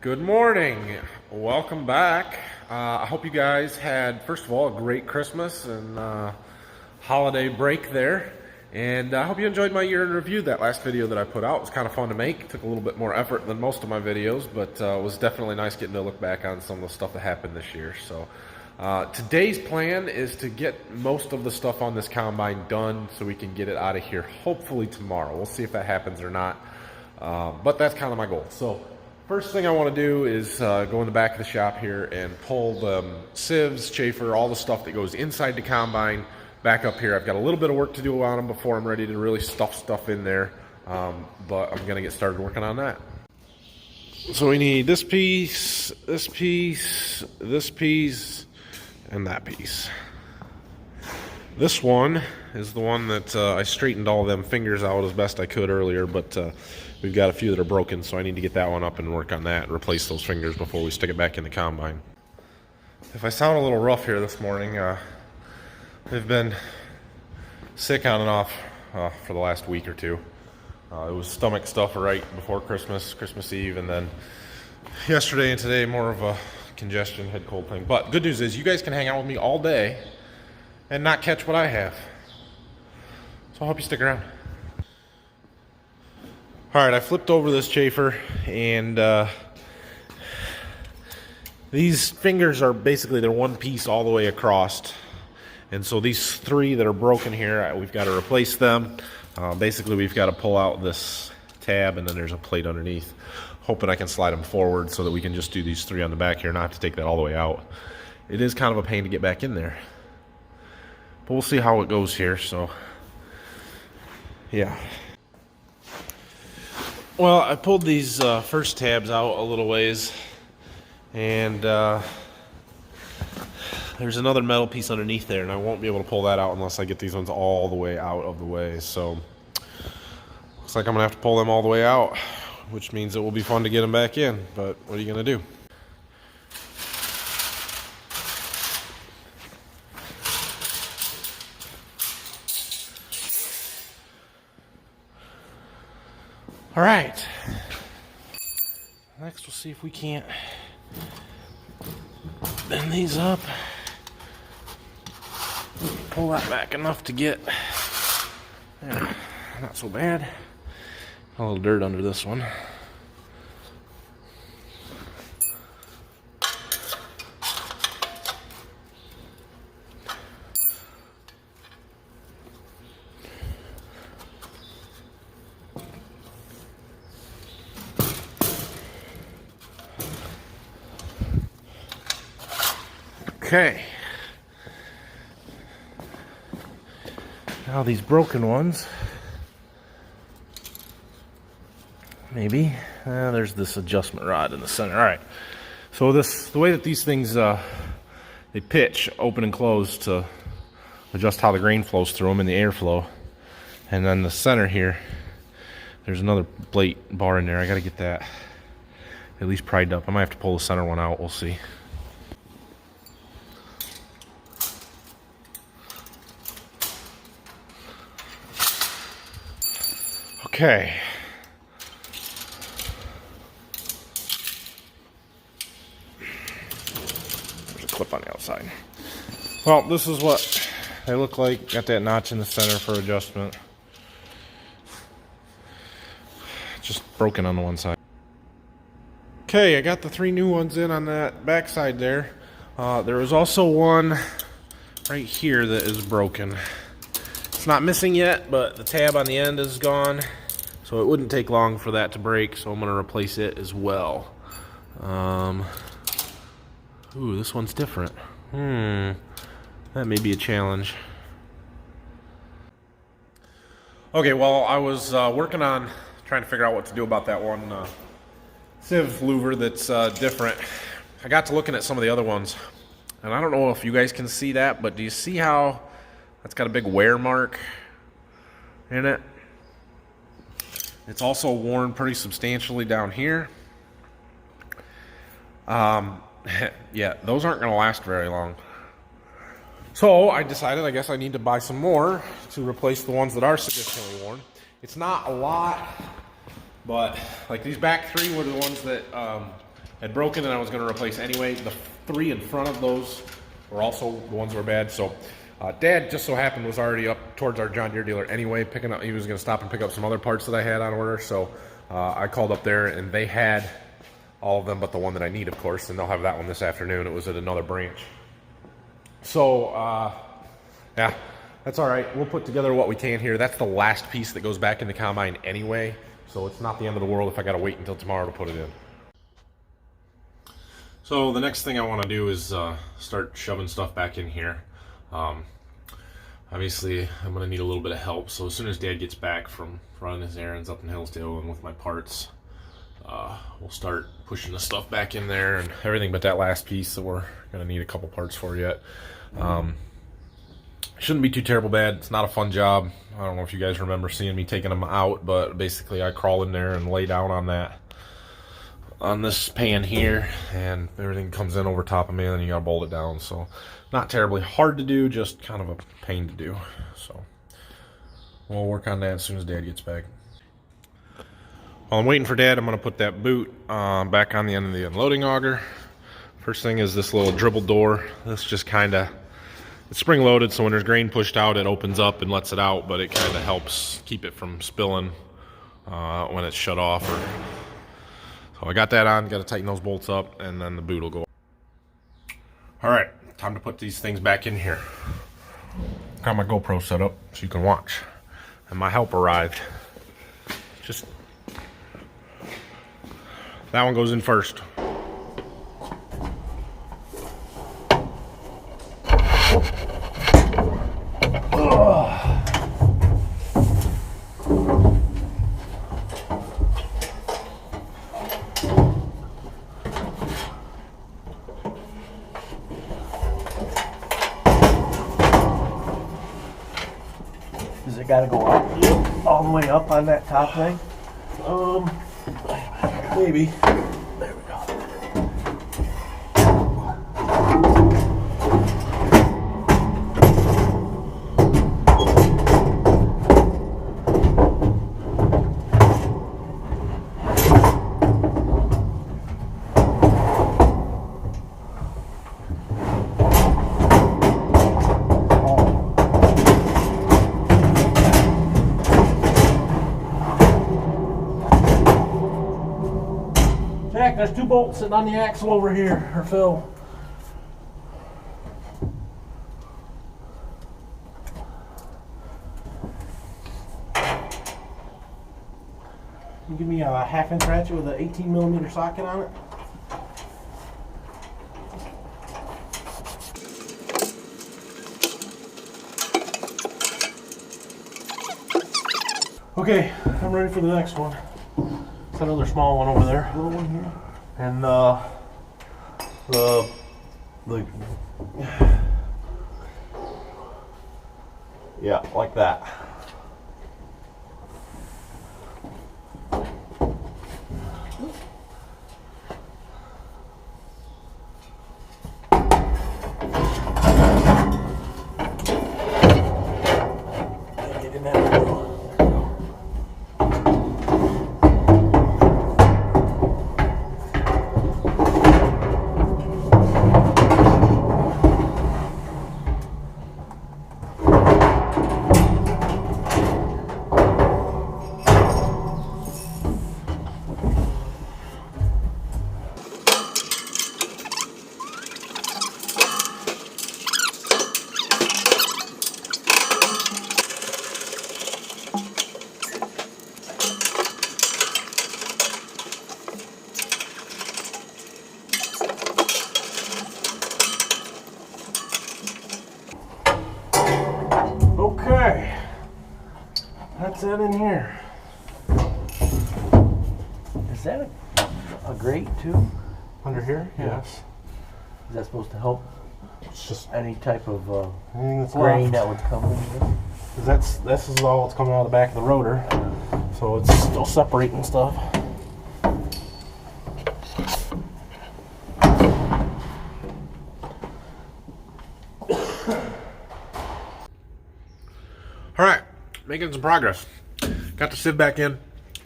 Good morning. Welcome back. I hope you guys had, first of all, a great Christmas and holiday break there. And I hope you enjoyed my year in review. That last video that I put out was kind of fun to make. It took a little bit more effort than most of my videos, but it was definitely nice getting to look back on some of the stuff that happened this year. So today's plan is to get most of the stuff on this combine done so we can get it out of here hopefully tomorrow. We'll see if that happens or not. But that's kind of my goal. So first thing I want to do is go in the back of the shop here and pull the sieves, chafer, all the stuff that goes inside the combine back up here. I've got a little bit of work to do on them before I'm ready to really stuff stuff in there, but I'm going to get started working on that. So we need this piece, this piece, this piece, and that piece. This one is the one that I straightened all of them fingers out as best I could earlier, but we've got a few that are broken, so I need to get that one up and work on that and replace those fingers before we stick it back in the combine. If I sound a little rough here this morning, I've been sick on and off for the last week or two. It was stomach stuff right before Christmas Eve, and then yesterday and today more of a congestion, head cold thing. But good news is you guys can hang out with me all day and not catch what I have. So I hope you stick around. Alright, I flipped over this chafer, and these fingers are basically, they're one piece all the way across. And so these three that are broken here, we've got to replace them. Basically, we've got to pull out this tab, and then there's a plate underneath. Hoping I can slide them forward so that we can just do these three on the back here, not have to take that all the way out. It is kind of a pain to get back in there. But we'll see how it goes here, so yeah. Well, I pulled these first tabs out a little ways, and there's another metal piece underneath there, and I won't be able to pull that out unless I get these ones all the way out of the way. So looks like I'm gonna have to pull them all the way out, which means it will be fun to get them back in, but what are you gonna do? All right, next we'll see if we can't bend these up, pull that back enough to get, yeah, not so bad. A little dirt under this one. Okay, now these broken ones, maybe, there's this adjustment rod in the center. All right, so the way that these things, they pitch open and close to adjust how the grain flows through them and the airflow. And then the center here, there's another plate bar in there. I gotta get that at least pried up. I might have to pull the center one out, we'll see. Okay. There's a clip on the outside. Well, this is what they look like. Got that notch in the center for adjustment. Just broken on the one side. Okay, I got the three new ones in on that back side there. There was also one right here that is broken. It's not missing yet, but the tab on the end is gone. So it wouldn't take long for that to break, so I'm going to replace it as well. Ooh, this one's different. That may be a challenge. Okay, well, I was working on trying to figure out what to do about that one sieve louver that's different. I got to looking at some of the other ones, and I don't know if you guys can see that, but do you see how that's got a big wear mark in it? It's also worn pretty substantially down here. Yeah, those aren't going to last very long. So I decided I guess I need to buy some more to replace the ones that are significantly worn. It's not a lot, but like these back three were the ones that had broken and I was going to replace anyway. The 3 in front of those were also the ones that were bad. So Dad just so happened was already up towards our John Deere dealer anyway, picking up. He was going to stop and pick up some other parts that I had on order. So I called up there and they had all of them but the one that I need, of course, and they'll have that one this afternoon. It was at another branch. So yeah, that's all right. We'll put together what we can here. That's the last piece that goes back in the combine anyway, so it's not the end of the world if I got to wait until tomorrow to put it in. So the next thing I want to do is start shoving stuff back in here. Obviously, I'm going to need a little bit of help, so as soon as Dad gets back from running his errands up in Hillsdale and with my parts, we'll start pushing the stuff back in there and everything but that last piece that we're going to need a couple parts for yet. Shouldn't be too terrible bad. It's not a fun job. I don't know if you guys remember seeing me taking them out, but basically I crawl in there and lay down on this pan here, and everything comes in over top of me, and then you gotta bolt it down. So not terribly hard to do, just kind of a pain to do. So we'll work on that as soon as Dad gets back. While I'm waiting for Dad, I'm gonna put that boot back on the end of the unloading auger. First thing is this little dribble door. This just it's spring loaded, so when there's grain pushed out, it opens up and lets it out, but it kind of helps keep it from spilling when it's shut off. So I got that on, got to tighten those bolts up, and then the boot will go. All right, time to put these things back in here. Got my GoPro set up so you can watch. And my help arrived. That one goes in first. Does it gotta go up? All the way up on that top thing? Maybe. There we go. Jack, there's 2 bolts sitting on the axle over here, or Phil. You give me a 1/2-inch ratchet with an 18mm socket on it. Okay, I'm ready for the next one. It's another small one over there. Little one here. And yeah, like that. Get in that window. Okay, that's it in here. Is that a grate too? Under here? Yes. Is that supposed to help? It's just any type of grain that would come in here? This is all that's coming out of the back of the rotor, so it's still separating stuff. All right, making some progress. Got the sieve back in.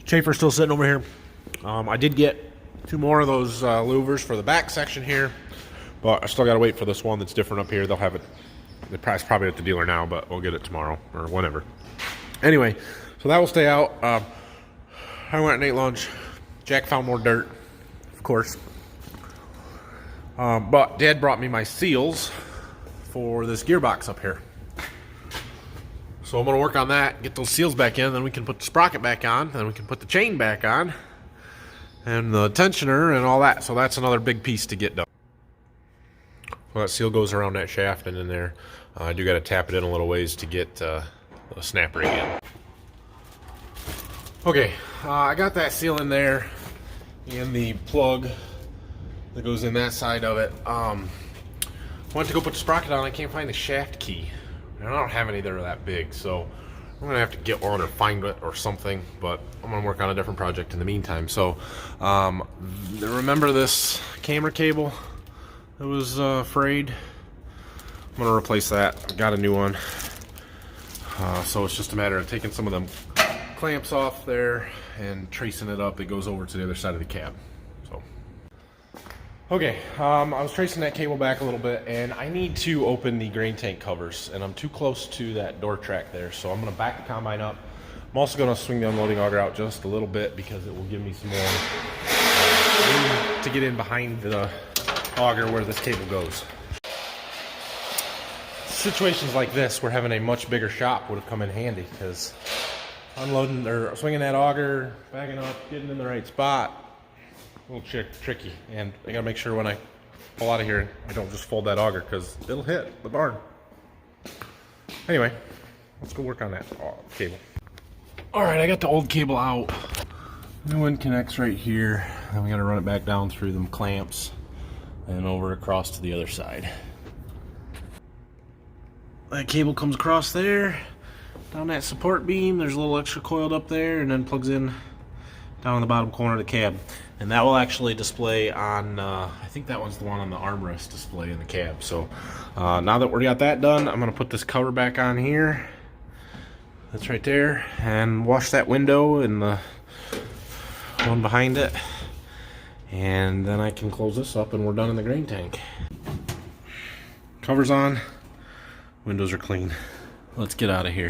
Chafer's still sitting over here. I did get 2 more of those louvers for the back section here, but I still got to wait for this one that's different up here. They'll have it, the price probably at the dealer now, but we'll get it tomorrow or whenever. Anyway, so that will stay out. I went and ate lunch. Jack found more dirt, of course. But Dad brought me my seals for this gearbox up here. So I'm going to work on that, get those seals back in, then we can put the sprocket back on, then we can put the chain back on, and the tensioner and all that. So that's another big piece to get done. Well, that seal goes around that shaft and in there. I do got to tap it in a little ways to get the snap ring in. Okay, I got that seal in there and the plug that goes in that side of it. Went to go put the sprocket on, I can't find the shaft key. And I don't have any that are that big, so I'm gonna have to get one or find it or something, but I'm gonna work on a different project in the meantime. So remember this camera cable that was frayed? I'm gonna replace that. Got a new one. So it's just a matter of taking some of them clamps off there and tracing it up. It goes over to the other side of the cab. So okay, I was tracing that cable back a little bit, and I need to open the grain tank covers, and I'm too close to that door track there, so I'm going to back the combine up. I'm also going to swing the unloading auger out just a little bit because it will give me some more room to get in behind the auger where this cable goes. Situations like this where having a much bigger shop would have come in handy, because unloading or swinging that auger, backing up, getting in the right spot, a little tricky, and I gotta make sure when I pull out of here I don't just fold that auger because it'll hit the barn. Anyway, let's go work on that cable. Alright, I got the old cable out. New one connects right here, and we gotta run it back down through them clamps and over across to the other side. That cable comes across there, down that support beam. There's a little extra coiled up there, and then plugs in down in the bottom corner of the cab. And that will actually display on, I think that one's the one on the armrest display in the cab. So now that we got that done, I'm going to put this cover back on here. That's right there. And wash that window and the one behind it. And then I can close this up and we're done in the grain tank. Cover's on. Windows are clean. Let's get out of here.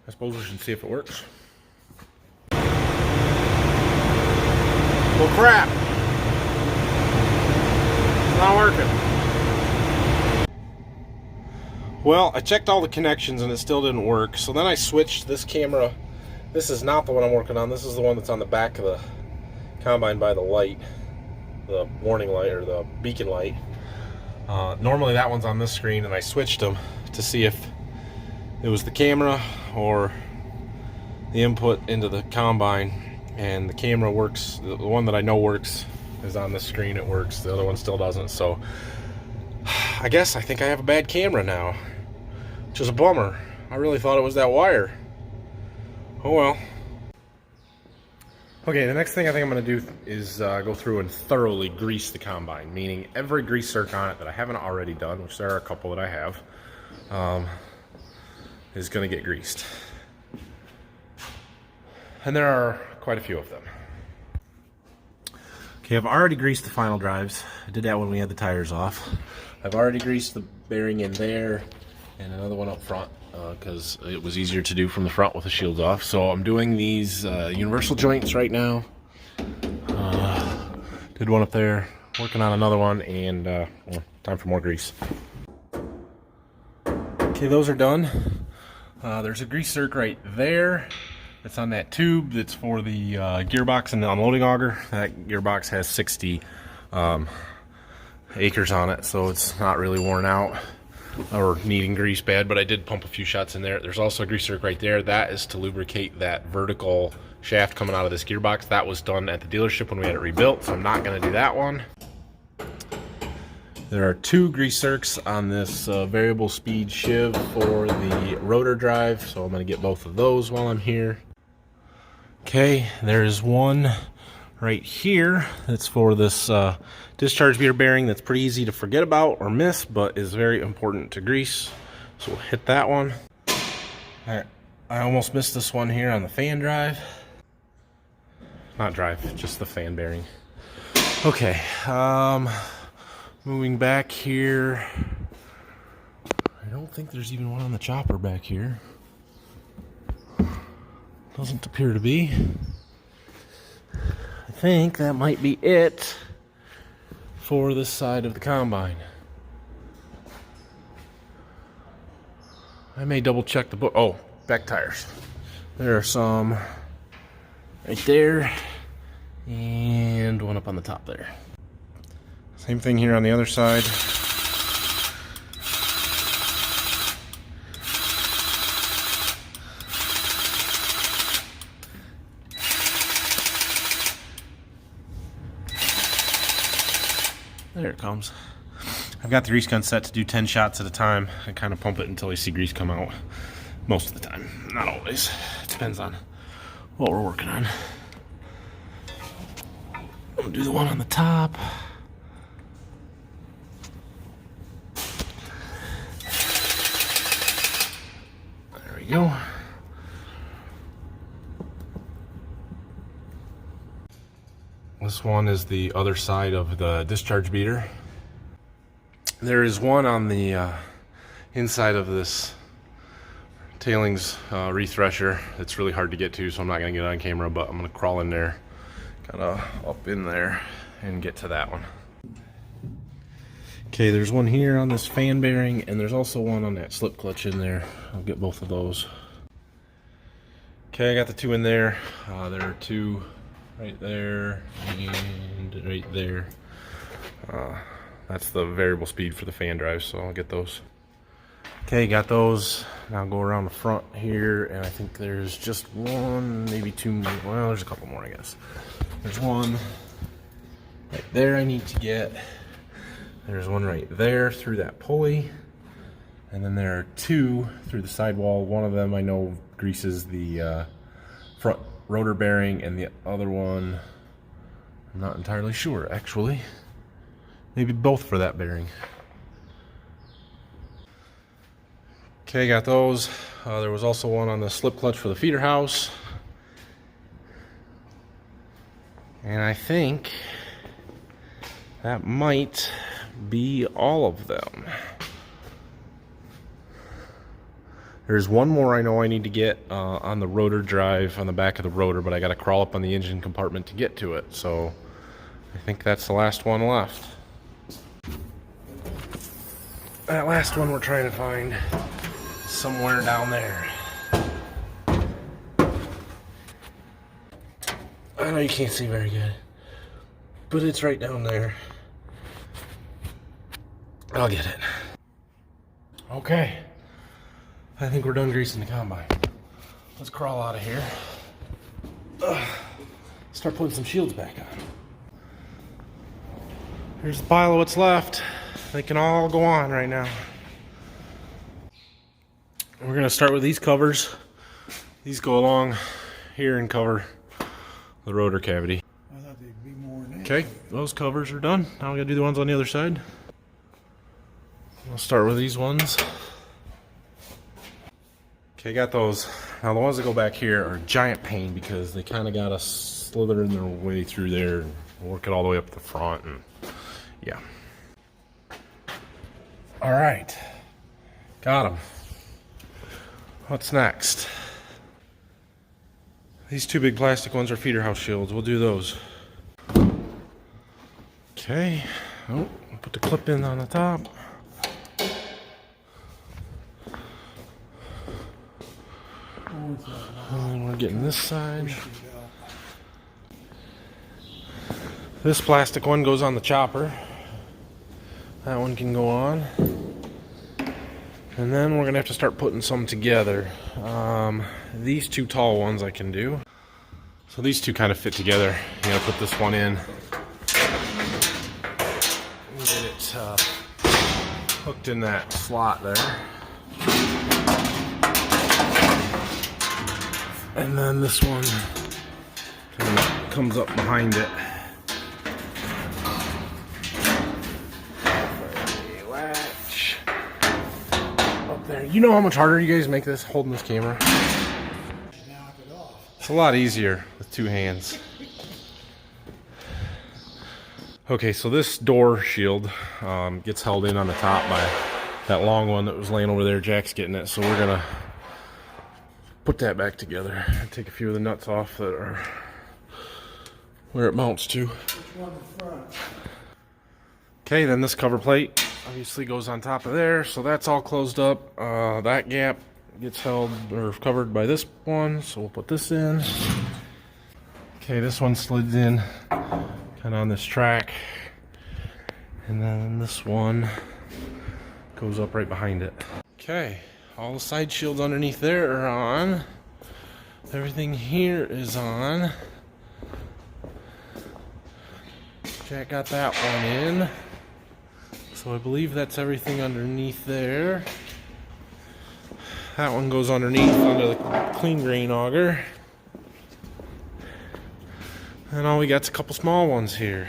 I suppose we should see if it works. Well, crap. It's not working. Well, I checked all the connections and it still didn't work. So then I switched this camera. This is not the one I'm working on. This is the one that's on the back of the combine by the light. The warning light or the beacon light. Normally that one's on this screen, and I switched them to see if it was the camera or the input into the combine. And the camera works, the one that I know works is on this screen, it works. The other one still doesn't, so I think I have a bad camera now, which is a bummer. I really thought it was that wire. Oh well. Okay, the next thing I think I'm going to do is go through and thoroughly grease the combine, meaning every grease zerk on it that I haven't already done, which there are a couple that I have, is going to get greased. And there are quite a few of them. Okay, I've already greased the final drives. I did that when we had the tires off. I've already greased the bearing in there and another one up front because it was easier to do from the front with the shields off. So I'm doing these universal joints right now. Did one up there, working on another one, and well, time for more grease. Okay, those are done. There's a grease zerk right there. It's on that tube that's for the gearbox and the unloading auger. That gearbox has 60 acres on it, so it's not really worn out or needing grease bad, but I did pump a few shots in there. There's also a grease zerk right there. That is to lubricate that vertical shaft coming out of this gearbox. That was done at the dealership when we had it rebuilt, so I'm not going to do that one. There are 2 grease zerks on this variable speed shiv for the rotor drive, so I'm going to get both of those while I'm here. Okay, there's one right here that's for this discharge meter bearing that's pretty easy to forget about or miss, but is very important to grease. So we'll hit that one. Alright, I almost missed this one here on the fan drive. Not drive, just the fan bearing. Okay, moving back here. I don't think there's even one on the chopper back here. Doesn't appear to be. I think that might be it for this side of the combine. I may double check the book. Oh, back tires. There are some right there and one up on the top there. Same thing here on the other side. There it comes. I've got the grease gun set to do 10 shots at a time. I kind of pump it until I see grease come out. Most of the time. Not always. It depends on what we're working on. We'll do the one on the top. There we go. This one is the other side of the discharge beater. There is one on the inside of this tailings rethresher. It's really hard to get to, so I'm not going to get it on camera, but I'm going to crawl in there, kind of up in there, and get to that one. Okay, there's one here on this fan bearing, and there's also one on that slip clutch in there. I'll get both of those. Okay, I got the two in there. There are two right there and right there. That's the variable speed for the fan drive, so I'll get those. Okay, got those. Now I'll go around the front here, and I think there's just one, maybe two more. Well, there's a couple more, I guess. There's one right there I need to get. There's one right there through that pulley. And then there are two through the sidewall. One of them I know greases the front rotor bearing, and the other one, I'm not entirely sure, actually. Maybe both for that bearing. Okay, got those. There was also one on the slip clutch for the feeder house. And I think that might be all of them. There's one more I know I need to get on the rotor drive on the back of the rotor, but I got to crawl up on the engine compartment to get to it. So I think that's the last one left. That last one we're trying to find somewhere down there. I know you can't see very good, but it's right down there. I'll get it. Okay. I think we're done greasing the combine. Let's crawl out of here. Start putting some shields back on. Here's the pile of what's left. They can all go on right now. We're gonna start with these covers. These go along here and cover the rotor cavity. I thought they'd be more than that. Okay, those covers are done. Now we gotta do the ones on the other side. We'll start with these ones. Okay, got those. Now the ones that go back here are a giant pain because they kind of gotta slither in their way through there and work it all the way up the front, and yeah. All right, got them. What's next? These two big plastic ones are feeder house shields. We'll do those. Okay. Oh, put the clip in on the top. And then we're getting this side. This plastic one goes on the chopper. That one can go on. And then we're gonna have to start putting some together. These two tall ones I can do. So these two kind of fit together. You gotta put this one in. Get it hooked in that slot there. And then this one kind of comes up behind it. Latch up there. You know how much harder you guys make this holding this camera? It's a lot easier with two hands. Okay, so this door shield gets held in on the top by that long one that was laying over there. Jack's getting it, so we're gonna put that back together and take a few of the nuts off that are where it mounts to. Okay, then this cover plate obviously goes on top of there, so that's all closed up. That gap gets held or covered by this one, so we'll put this in. Okay, this one slides in kind of on this track, and then this one goes up right behind it. Okay, all the side shields underneath there are on. Everything here is on. Jack got that one in. So I believe that's everything underneath there. That one goes underneath under the clean grain auger. And all we got's a couple small ones here.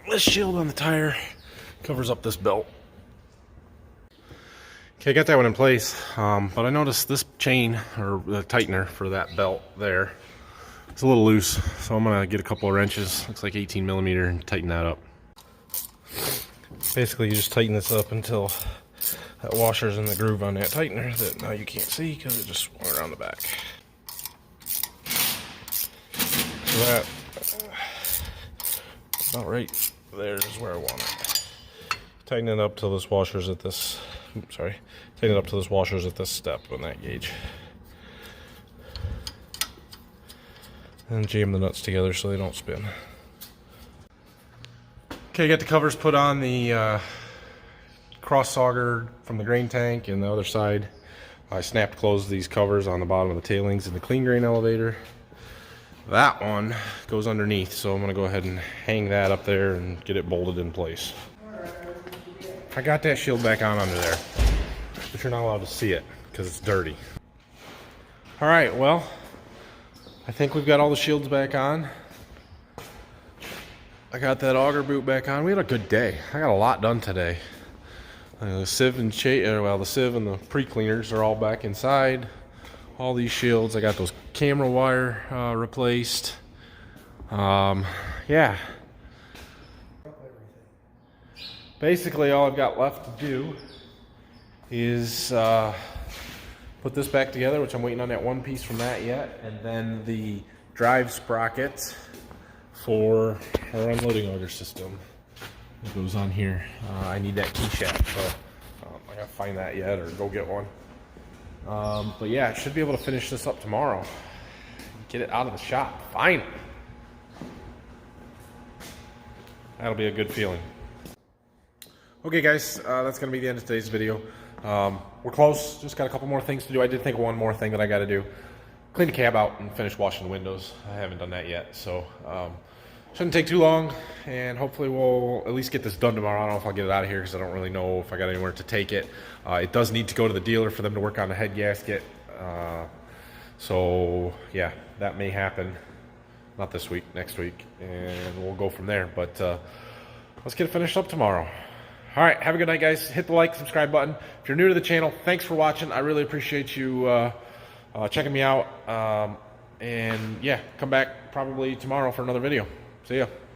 This shield on the tire covers up this belt. Okay, I got that one in place, but I noticed this chain, or the tightener for that belt there, it's a little loose, so I'm gonna get a couple of wrenches, looks like 18 millimeter, and tighten that up. Basically, you just tighten this up until that washer's in the groove on that tightener that now you can't see because it just went around the back. So that, about right there is where I want it. Tighten it up till this washer's at this, tighten it up till this washer's at this step on that gauge. And jam the nuts together so they don't spin. Okay, got the covers put on the cross auger from the grain tank, and the other side I snapped closed these covers on the bottom of the tailings in the clean grain elevator. That one goes underneath, so I'm going to go ahead and hang that up there and get it bolted in place. I got that shield back on under there, but you're not allowed to see it because it's dirty. Alright, well, I think we've got all the shields back on. I got that auger boot back on. We had a good day. I got a lot done today. The sieve and the sieve and the pre-cleaners are all back inside. All these shields. I got those camera wire replaced. Yeah. Basically, all I've got left to do is put this back together, which I'm waiting on that one piece from that yet, and then the drive sprocket for our unloading auger system that goes on here. I need that key shaft, so I gotta find that yet or go get one. But yeah, I should be able to finish this up tomorrow. Get it out of the shop, finally. That'll be a good feeling. Okay guys, that's gonna be the end of today's video. We're close, just got a couple more things to do. I did think of one more thing that I gotta do. Clean the cab out and finish washing the windows. I haven't done that yet, so shouldn't take too long, and hopefully we'll at least get this done tomorrow. I don't know if I'll get it out of here because I don't really know if I got anywhere to take it. It does need to go to the dealer for them to work on the head gasket. So yeah, that may happen. Not this week, next week, and we'll go from there. But let's get it finished up tomorrow. All right, have a good night, guys. Hit the like, subscribe button. If you're new to the channel, thanks for watching. I really appreciate you checking me out. And yeah, come back probably tomorrow for another video. See ya.